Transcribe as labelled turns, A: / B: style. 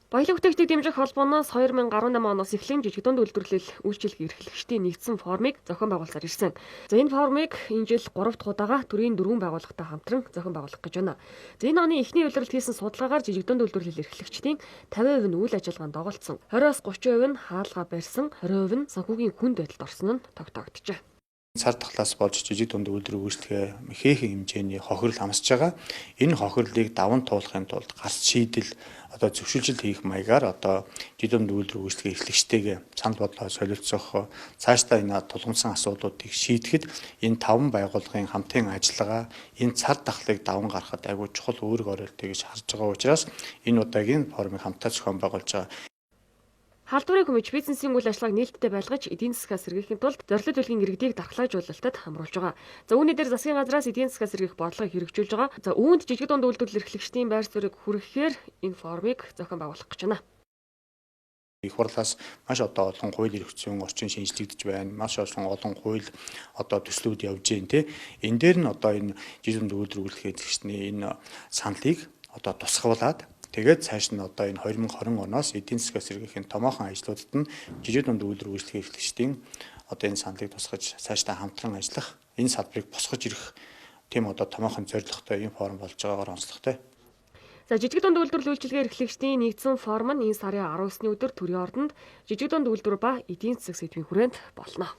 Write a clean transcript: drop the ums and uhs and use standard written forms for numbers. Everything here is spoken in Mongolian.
A: Баялаг бүтээгдэхүүнийг дэмжих холбооноос 2018 оноос эхлэн жижиг дунд үйлдвэрлэл үйлчилгээ эрхлэгчдийн нэгдсэн форумыг зохион байгуулсаар ирсэн. За энэ форумыг энэ жил 3 дахь удаага төрийн 4 байгууллагатай хамтран зохион байгуулах гэж байна. За энэ оны эхний улиралд хийсэн судалгаагаар жижиг дунд үйлдвэрлэл эрхлэгчдийн 50% нь үйл ажиллагаанд доголдсон. 20-30% нь хаалгаа барьсан, 20% нь санхүүгийн хүнд байдалд орсон нь тогтоогдчихэ.
B: Цар тахлаас болж жижиг дунд үйлдвэр үйлчлэгээ ихээхэн хэмжээний хохирол амсаж байгаа. Энэ хохирлыг даван туулахын тулд гарц шийдэл зөвшөөрөл хийх маягаар жижиг дунд үйлдвэр үйлчлэгээ эрхлэгчтэйгээ санал бодлоо солилцох, цаашдаа энэ тулгамдсан асуудлуудыг шийдэхэд энэ 5 байгууллагын хамтын ажиллагаа энэ цар тахлыг даван гаргахад айгүй чухал үүрэг оройлтыг харж байгаа учраас энэ удаагийн форумыг хамтдаа зохион байгуулж байгаа.
A: Халдварыг хүмүүж бизнесийн үйл ажиллагааг нээлттэй байлгаж эдийн засгаас сэргийхийн тулд зорилт төлгийн иргэдийг дархлаажуулалтад хамруулж байгаа. За үүний дээр засгийн газраас эдийн засгаас сэргийх бодлогыг хэрэгжүүлж байгаа. За үүнд жижиг дунд үйлдвэрлэл эрхлэгчдийн байр суурийг хүргэхээр энэ форумыг зохион байгуулах гэж байна.
B: Их хурлаас маш олон хууль эрх зүйн орчин шинжлэгдэж байна. Маш олон хууль төслүүд явж байна. Энэ дээр нь энэ жижиг дунд үйлдвэр эрхлэгчдийн энэ саналыг тусгуулад тэгээд цааш нь энэ 2020 оноос эдийн засгаас сэргийхийн томоохон ажлуудад нь жижиг дунд үйлдвэр үйлчлэгээ эрхлэгчдийн энэ саналыг тусгаж цаашдаа хамтран ажиллах, энэ салбарыг босгож ирэх тийм томоохон зорилготой ийм форум болж байгаагаар онцлогтой.
A: За жижиг дунд үйлдвэрлэл үйлчилгээ эрхлэгчдийн нэгдсэн форум нь энэ сарын 19-ны өдөр төрийн ордонд жижиг дунд үйлдвэр ба эдийн засаг сэдвийн хүрээнд болно.